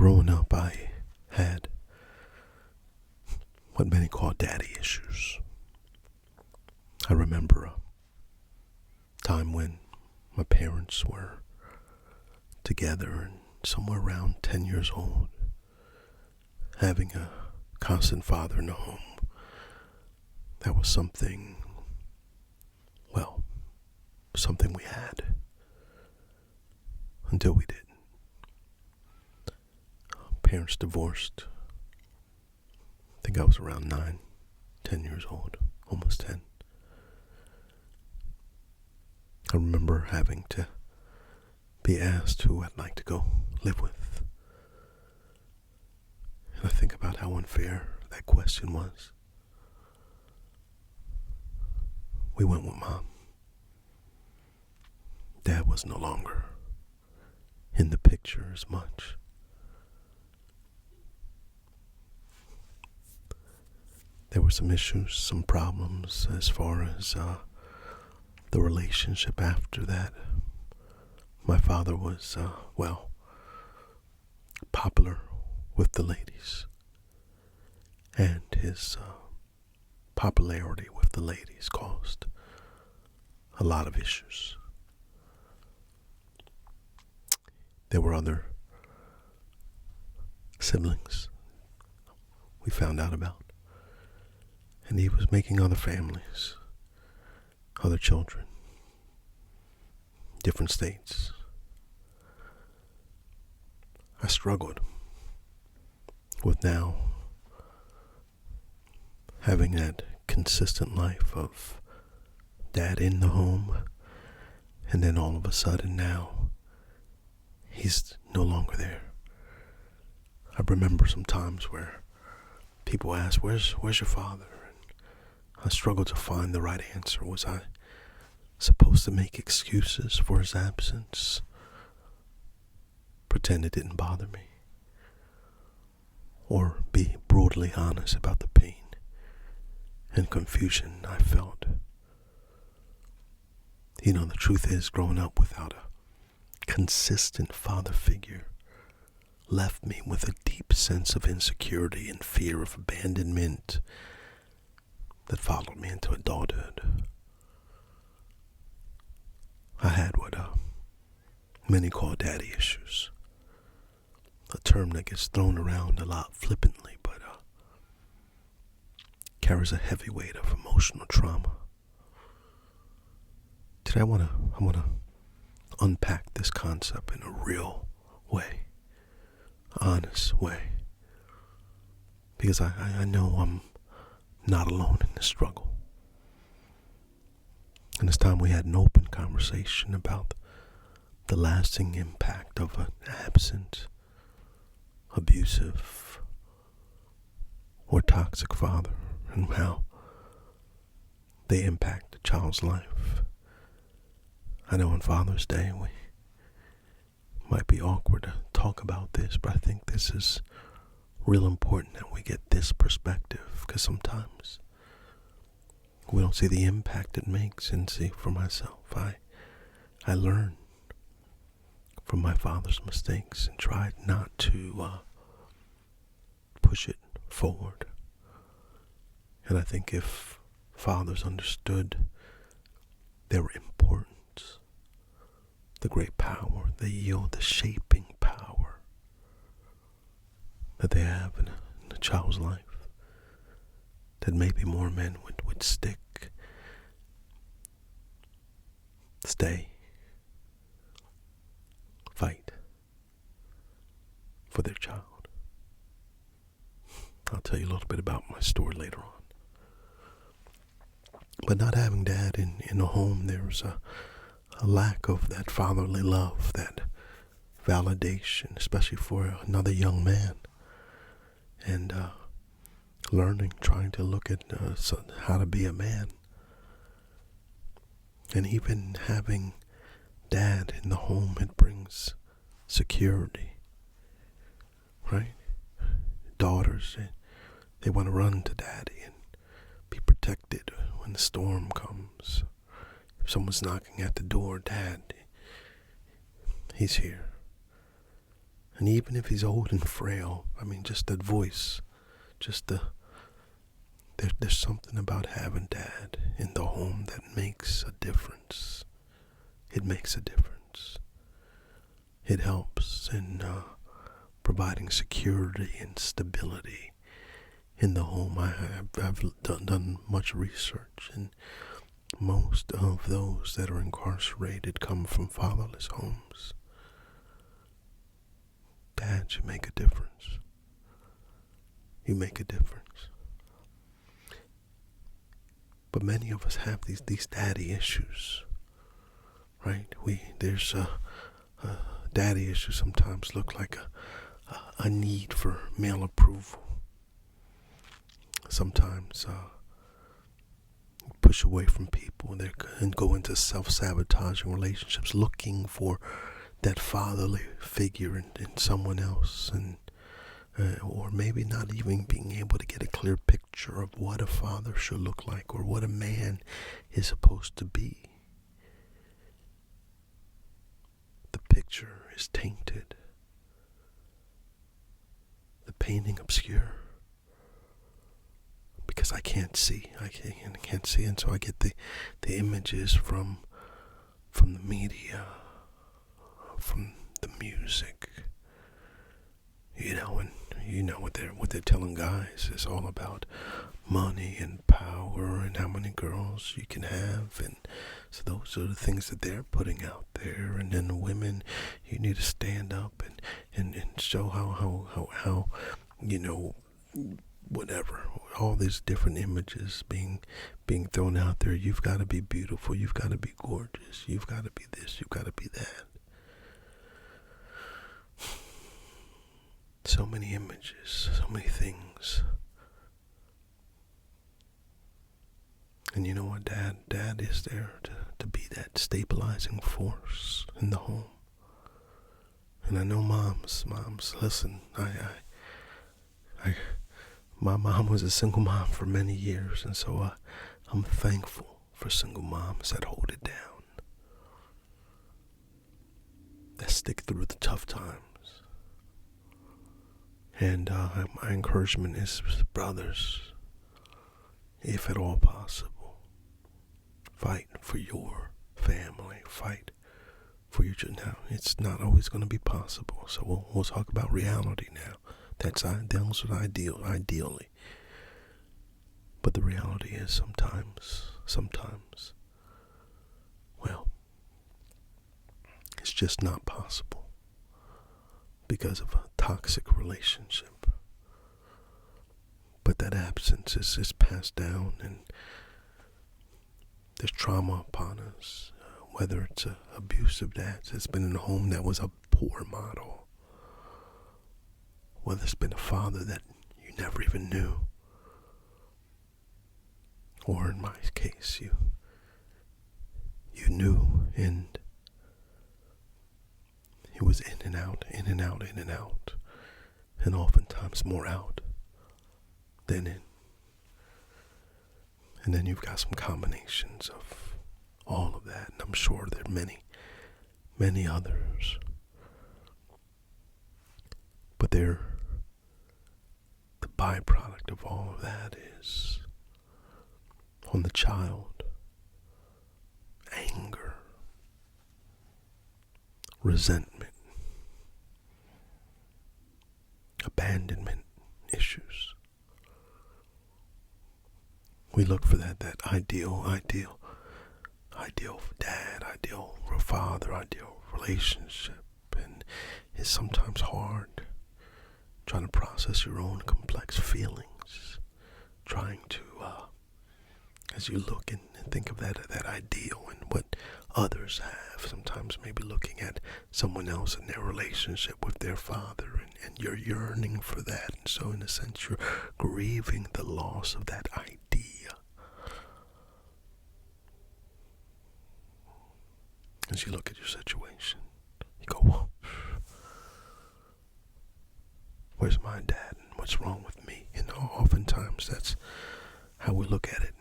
Growing up, I had what many call daddy issues. I remember a time when my parents were together and somewhere around 10 years old, having a constant father in the home. That was something we had until we didn't. Parents divorced. I think I was around 9, 10 years old, almost 10. I remember having to be asked who I'd like to go live with. And I think about how unfair that question was. We went with Mom. Dad was no longer in the picture as much. There were some issues, some problems as far as the relationship after that. My father was, popular with the ladies. And his popularity with the ladies caused a lot of issues. There were other siblings we found out about. And he was making other families, other children, different states. I struggled with now having that consistent life of Dad in the home, and then all of a sudden now, he's no longer there. I remember some times where people ask, where's your father? I struggled to find the right answer. Was I supposed to make excuses for his absence? Pretend it didn't bother me? Or be brutally honest about the pain and confusion I felt? The truth is, growing up without a consistent father figure left me with a deep sense of insecurity and fear of abandonment that followed me into adulthood. I had what many call daddy issues, a term that gets thrown around a lot flippantly, but carries a heavy weight of emotional trauma. Today I want to unpack this concept in a real way, honest way, because I know I'm not alone in the struggle. And it's time we had an open conversation about the lasting impact of an absent, abusive, or toxic father, and how they impact the child's life. I know on Father's Day we might be awkward to talk about this, but I think this is real important that we get this perspective, because sometimes we don't see the impact it makes. And see, for myself, I learned from my father's mistakes and tried not to push it forward. And I think if fathers understood their importance, the great power they yield, the shaping power that they have in a child's life, that maybe more men would stay, fight for their child. I'll tell you a little bit about my story later on. But not having Dad in a home, there was a lack of that fatherly love, that validation, especially for another young man. And trying to look at how to be a man. And even having Dad in the home, it brings security, right? Daughters, they want to run to Daddy and be protected when the storm comes. If someone's knocking at the door, Dad, he's here. And even if he's old and frail, just that voice, there's something about having dad in the home that makes a difference. It makes a difference. It helps in providing security and stability in the home. I've done much research, and most of those that are incarcerated come from fatherless homes. Dad, you make a difference. You make a difference. But many of us have these daddy issues, right? There's daddy issues sometimes look like a need for male approval. Sometimes push away from people and go into self-sabotaging relationships, looking for that fatherly figure in someone else, and or maybe not even being able to get a clear picture of what a father should look like or what a man is supposed to be. The picture is tainted, the painting obscure, because I can't see, and so I get the images from the media, from the music, and what they're telling guys is all about money and power and how many girls you can have, and so those are the things that they're putting out there. And then the women, you need to stand up and show how whatever, all these different images being thrown out there. You've got to be beautiful, you've got to be gorgeous, you've got to be this, you've got to be that. So many images, so many things. And you know what, Dad is there to be that stabilizing force in the home. And I know moms, listen, my mom was a single mom for many years, and so I'm thankful for single moms that hold it down, that stick through the tough times. And my encouragement is, brothers, if at all possible, fight for your family, fight for your children. Now, it's not always going to be possible, so we'll talk about reality now. Those are ideally. But the reality is sometimes, well, it's just not possible because of a toxic relationship. But that absence is passed down, and there's trauma upon us, whether it's an abusive dad that's been in a home that was a poor model, whether it's been a father that you never even knew, or in my case, you knew, and he was in and out, and oftentimes more out than in. And then you've got some combinations of all of that, and I'm sure there are many, many others. But the byproduct of all of that is on the child, anger, resentment, abandonment issues. We look for that ideal dad, ideal father, ideal relationship, and it's sometimes hard trying to process your own complex feelings, trying to, as you look and think of that ideal and what others have, sometimes maybe looking at someone else in their relationship with their father, and you're yearning for that, and so in a sense you're grieving the loss of that idea. As you look at your situation, you go, whoa, where's my dad and what's wrong with me? Oftentimes that's how we look at it.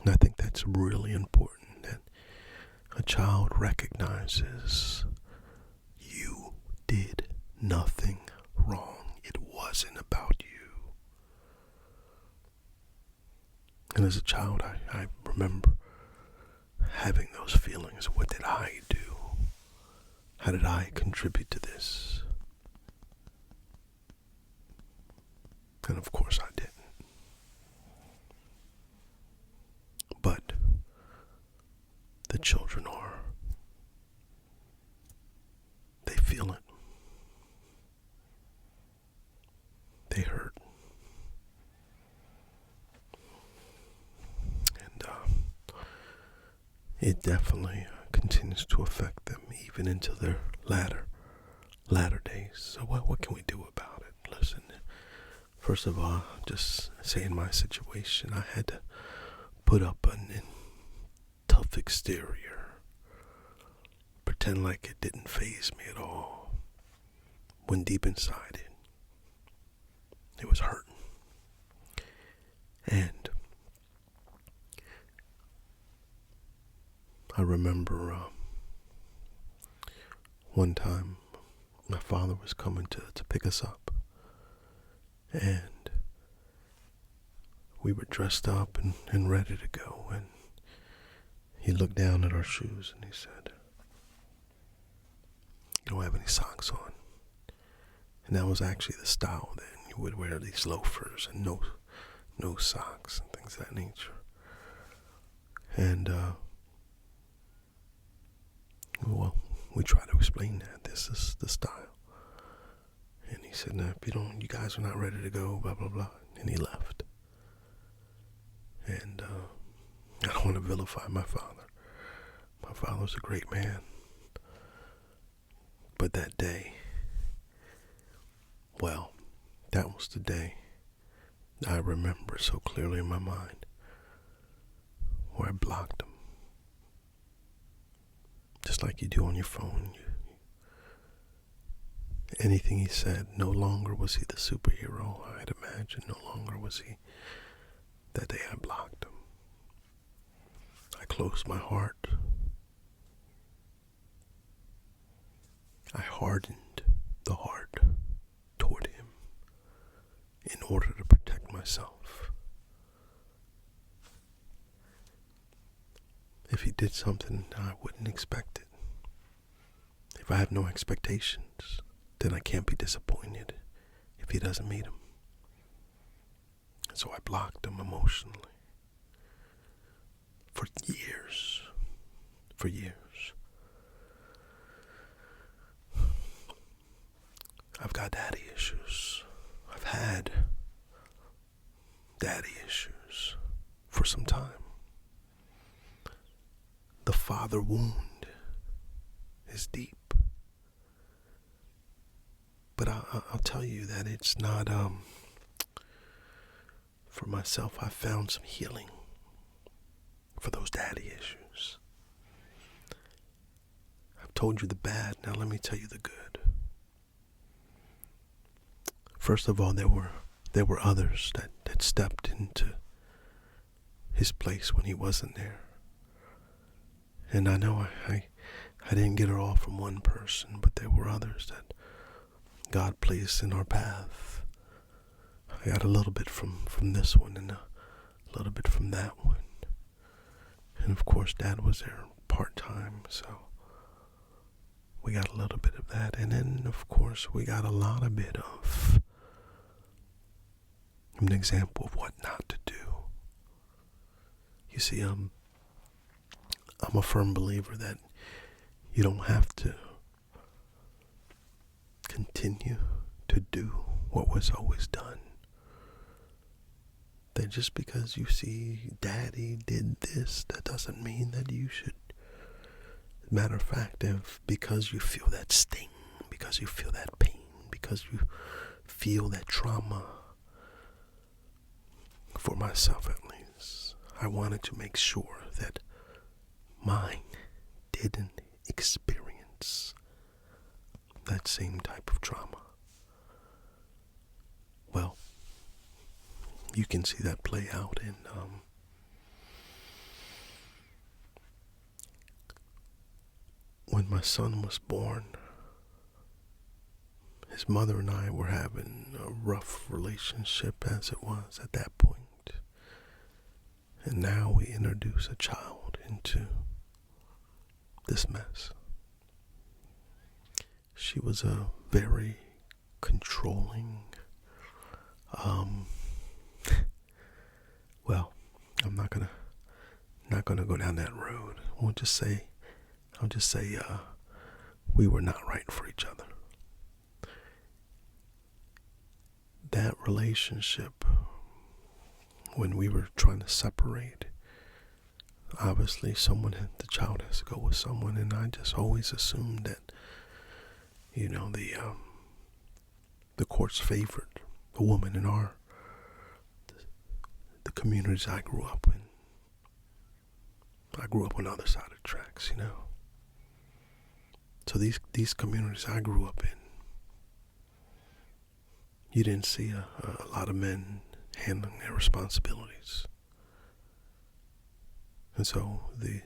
And I think that's really important, that a child recognizes you did nothing wrong. It wasn't about you. And as a child, I remember having those feelings. What did I do? How did I contribute to this? And of course I didn't. But the children are. They feel it. They hurt. And it definitely continues to affect them even into their latter days. So what can we do about it? Listen, first of all, just say in my situation, I had to put up a tough exterior, pretend like it didn't faze me at all, when deep inside it was hurting. And I remember one time my father was coming to pick us up, and we were dressed up and ready to go, and he looked down at our shoes and he said, "You don't have any socks on." And that was actually the style then. You would wear these loafers and no socks and things of that nature. And well, we try to explain that this is the style. And he said, "No, if you guys are not ready to go, blah blah blah," and he left. And I don't want to vilify my father. My father was a great man. But that day, well, that was the day I remember so clearly in my mind, where I blocked him. Just like you do on your phone. Anything he said, no longer was he the superhero I'd imagined. No longer was he. That day I blocked him. I closed my heart. I hardened the heart toward him in order to protect myself. If he did something I wouldn't expect it, if I have no expectations, then I can't be disappointed if he doesn't meet them. So I blocked him emotionally for years. I've got daddy issues. I've had daddy issues for some time. The father wound is deep. But I'll tell you that it's not, for myself, I found some healing for those daddy issues. I've told you the bad, now let me tell you the good. First of all, there were others that stepped into his place when he wasn't there. And I know I didn't get it all from one person, but there were others that God placed in our path. I got a little bit from this one and a little bit from that one. And of course, Dad was there part-time, so we got a little bit of that. And then, of course, we got a lot of bit of an example of what not to do. You see, I'm a firm believer that you don't have to continue to do what was always done. That just because you see daddy did this, that doesn't mean that you should. Matter of fact, because you feel that sting, because you feel that pain, because you feel that trauma, for myself at least, I wanted to make sure that mine didn't experience that same type of trauma. Well, you can see that play out in when my son was born. his mother and I were having a rough relationship as it was at that point. And now we introduce a child into this mess. She was a very controlling, well, I'm not gonna go down that road. I'll just say we were not right for each other. That relationship, when we were trying to separate, obviously the child has to go with someone, and I just always assumed that, the courts favored the woman in the communities I grew up in. I grew up on the other side of the tracks, So these communities I grew up in, you didn't see a lot of men handling their responsibilities. And so the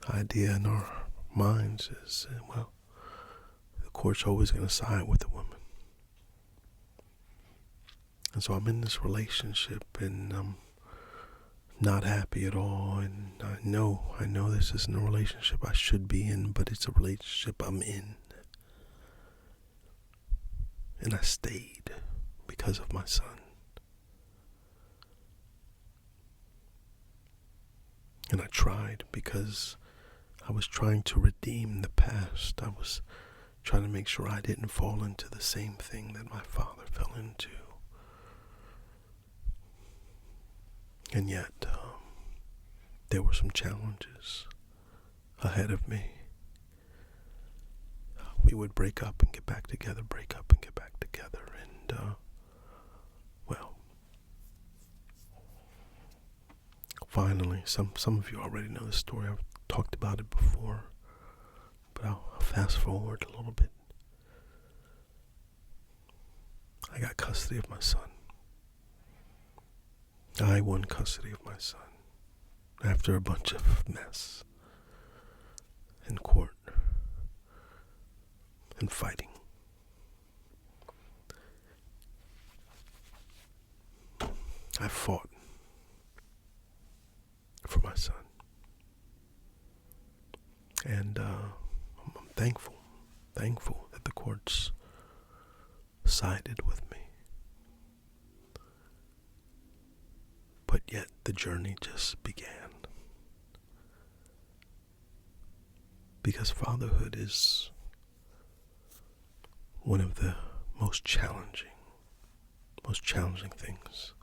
idea in our minds is, the court's always going to side with the woman. And so I'm in this relationship, and I'm not happy at all, and I know this isn't a relationship I should be in, but it's a relationship I'm in. And I stayed because of my son. And I tried because I was trying to redeem the past. I was trying to make sure I didn't fall into the same thing that my father fell into. And yet, there were some challenges ahead of me. We would break up and get back together, break up and get back together. And, finally, some of you already know the story. I've talked about it before, but I'll fast forward a little bit. I got custody of my son. I won custody of my son after a bunch of mess in court and fighting. I fought for my son. And I'm thankful that the courts sided with me. But yet the journey just began. Because fatherhood is one of the most challenging things.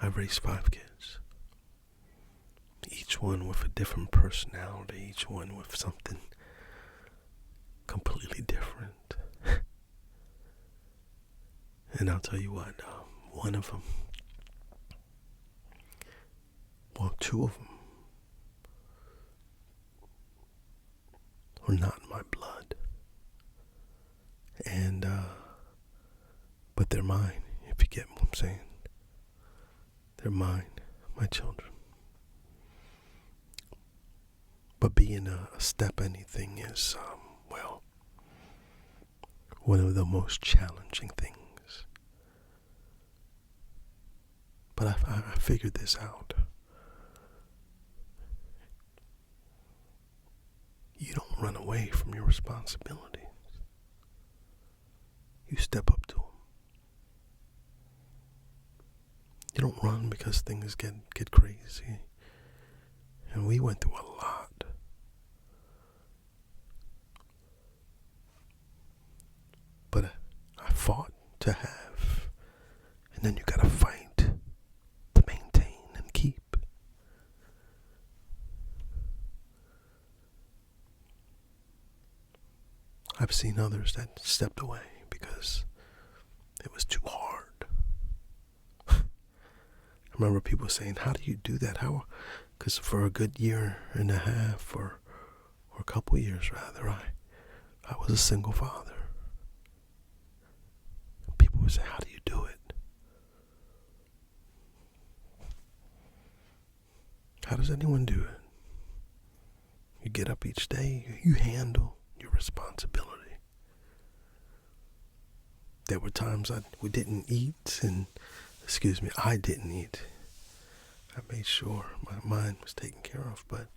I've raised 5 kids. Each one with a different personality, each one with something completely different. And I'll tell you what, one of them, two of them were not in my blood. And, but they're mine, if you get what I'm saying. They're mine, my children. But being a step anything is, one of the most challenging things. But I figured this out. You don't run away from your responsibilities. You step up to them. You don't run because things get crazy. And we went through a lot. But I fought to have, and then you gotta fight to maintain and keep. I've seen others that stepped away because it was too hard. I remember people saying, how do you do that? Because for a good year and a half, or a couple years rather, I was a single father. People would say, how do you do it? How does anyone do it? You get up each day, you handle your responsibility. There were times we didn't eat, and I didn't eat. I made sure my mind was taken care of, but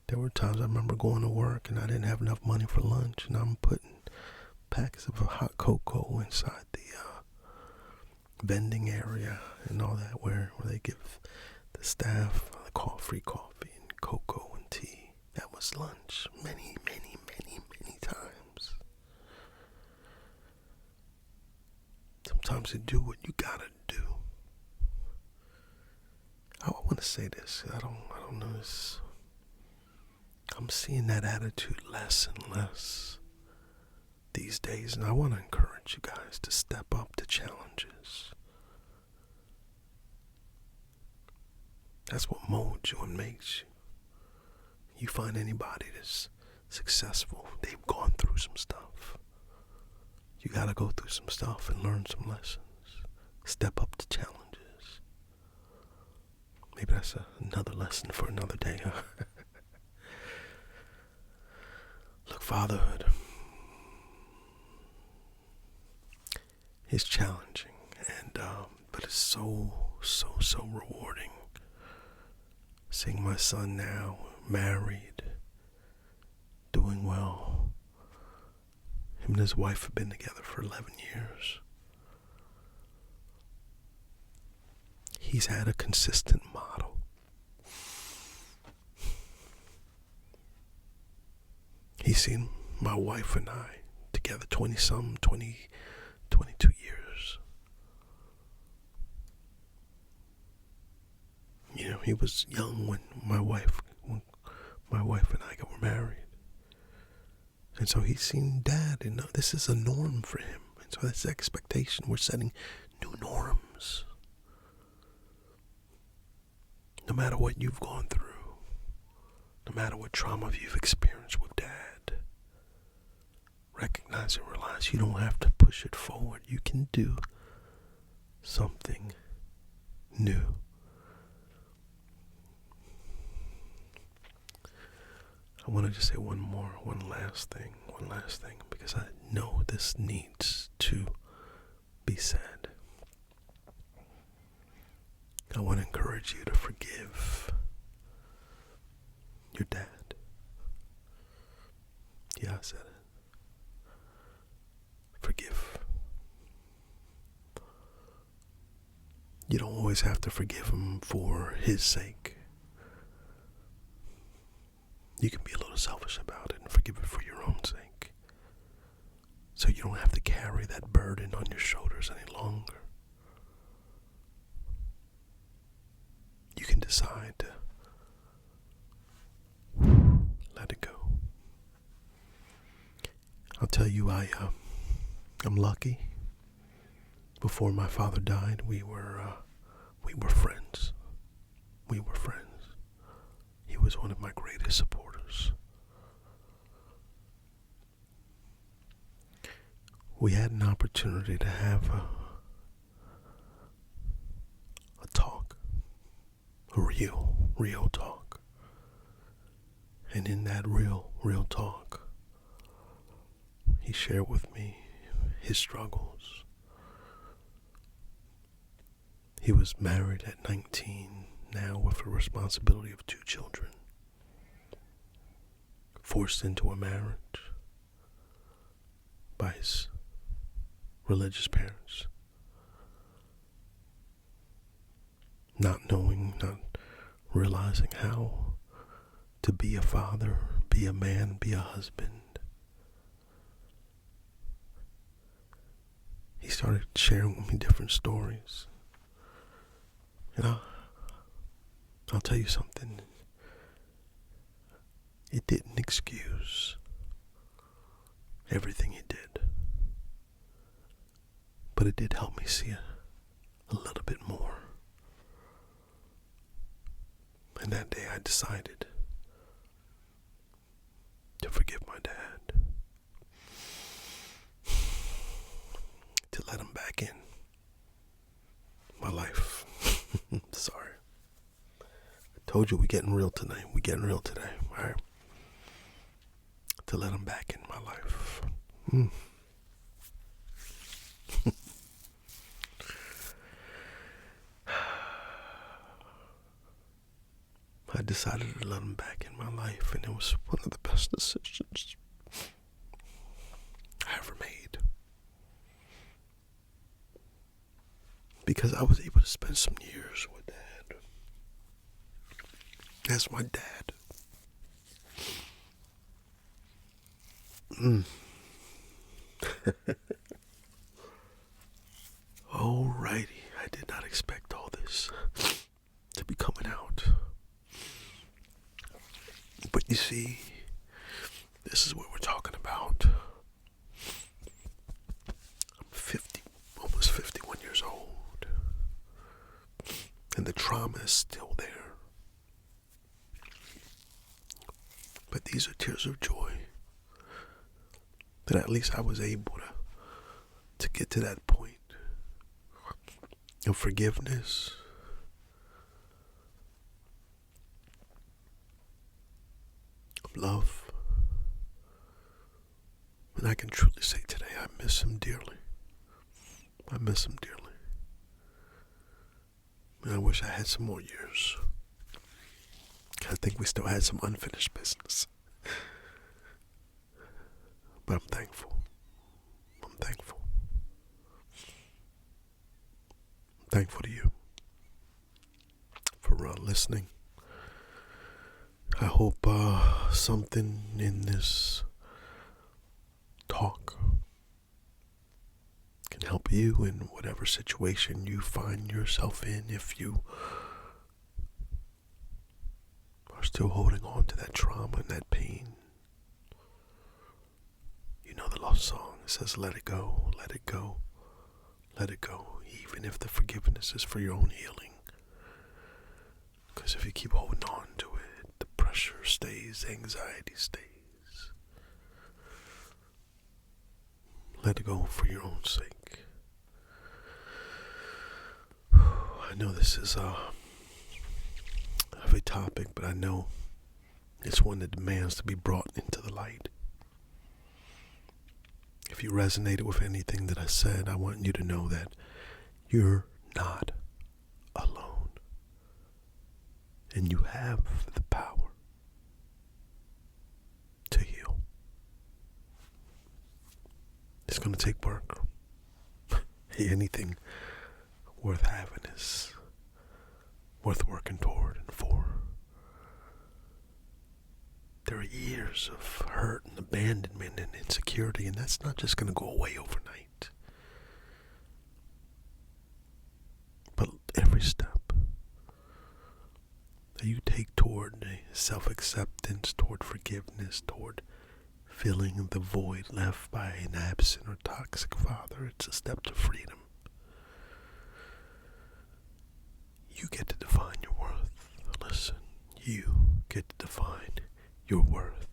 there were times I remember going to work and I didn't have enough money for lunch, and I'm putting packs of hot cocoa inside the vending area and all that, where they give the staff free coffee and cocoa and tea. That was lunch many, many, many, many times. Sometimes you do what you gotta do. I want to say this. I don't know this. I'm seeing that attitude less and less these days, and I want to encourage you guys to step up to challenges. That's what molds you and makes you. You find anybody that's successful, they've gone through some stuff. You got to go through some stuff and learn some lessons. Step up to challenges. Maybe that's another lesson for another day, huh? Look, fatherhood is challenging, and but it's so rewarding. Seeing my son now married, doing well. Him and his wife have been together for 11 years. He's had a consistent model. He's seen my wife and I together 22 years. You know, he was young when my wife and I were married. And so he's seen Dad, and this is a norm for him. And so that's the expectation. We're setting new norms. No matter what you've gone through, no matter what trauma you've experienced with Dad, recognize and realize you don't have to push it forward. You can do something new. I want to just say one last thing, because I know this needs to be said. I want to encourage you to forgive your dad. Yeah, I said it. Forgive. You don't always have to forgive him for his sake. You can be a little selfish about it and forgive it for your own sake. So you don't have to carry that burden on your shoulders any longer. You can decide to let it go. I'll tell you, I'm lucky. Before my father died, we were friends. We were friends. He was one of my greatest supporters. We had an opportunity to have a talk, a real talk. And in that real talk, he shared with me his struggles. He was married at 19, now with a responsibility of 2 children. Forced into a marriage by his religious parents. Not realizing how to be a father, be a man, be a husband. He started sharing with me different stories. And I'll tell you something. It didn't excuse everything he did. But it did help me see a little bit more. And that day I decided to forgive my dad. To let him back in my life. Sorry. I told you we're getting real tonight. We're getting real today. All right. To let him back in my life. decided to let him back in my life, and it was one of the best decisions I ever made. Because I was able to spend some years with Dad. That's my dad. Alrighty, I did not expect all this to be coming out. But you see, this is what we're talking about. I'm 50, almost 51 years old. And the trauma is still there. But these are tears of joy. That at least I was able to get to that point of forgiveness, of love. And I can truly say today, I miss him dearly. I miss him dearly. And I wish I had some more years. I think we still had some unfinished business. But I'm thankful. I'm thankful. I'm thankful to you for listening. I hope something in this talk can help you in whatever situation you find yourself in. If you are still holding on to that trauma and that pain, you know the lost song. It says, let it go, let it go, let it go. Even if the forgiveness is for your own healing. Because if you keep holding on to it, the pressure stays, anxiety stays. Let it go for your own sake. I know this is a heavy topic, but I know it's one that demands to be brought into the light. If you resonated with anything that I said, I want you to know that you're not alone. And you have the power to heal. It's going to take work. Anything worth having is worth working toward and for. There are years of hurt and abandonment and insecurity, and that's not just going to go away overnight. But every step that you take toward self-acceptance, toward forgiveness, toward filling the void left by an absent or toxic father, it's a step to freedom. You get to define your worth. Listen, you get to define your worth.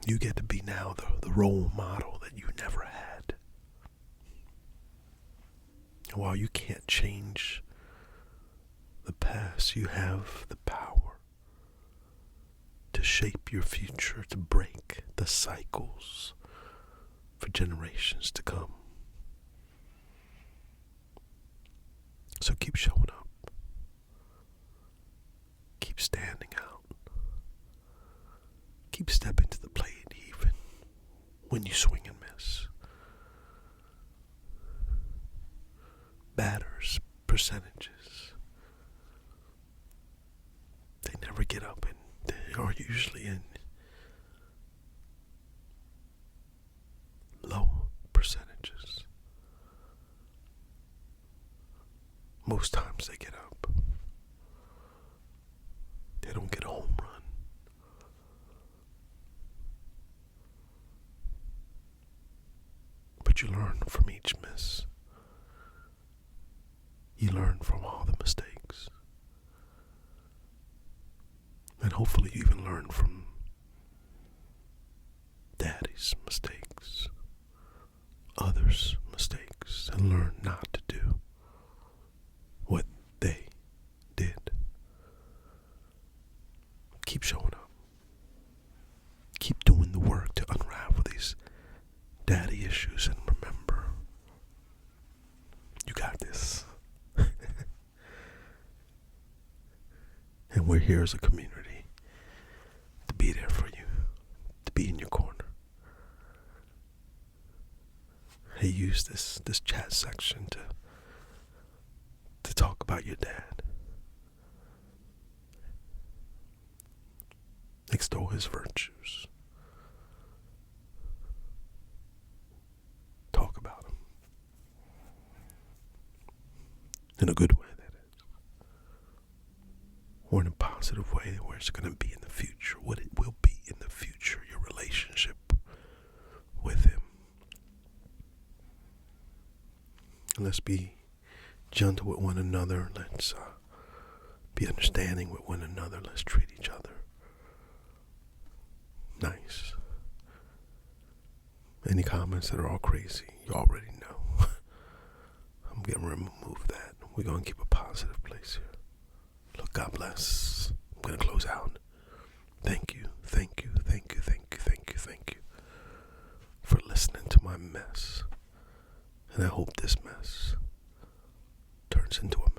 You get to be now the role model that you never had. And while you can't change the past, you have the power to shape your future, to break the cycles for generations to come. So keep showing up. Keep standing out. Keep stepping to the plate even when you swing and miss. Batters, percentages, they never get up, and they are usually in low percentages. Most times they get up. They don't get a home run. But you learn from each miss. You learn from all the mistakes. And hopefully you even learn from Daddy's mistakes, others' mistakes, and learn not to do what they did. Keep showing up. Keep doing the work to unravel these daddy issues, and remember, you got this. And And we're here as a community to be there for you, to be in your corner. Hey, use this chat section to talk about your dad. Extol his virtues. Talk about him. In a good way, that is. Or in a positive way where it's going to be in the future, what it will be in the future, your relationship with him. And let's be gentle with one another. Let's be understanding with one another. Let's treat each other nice. Any comments that are all crazy, you already know. I'm going to remove that. We're going to keep a positive place here. Look, God bless. I'm going to close out. Thank you, thank you, thank you, thank you, thank you, thank you for listening to my mess. And I hope this mess turns into a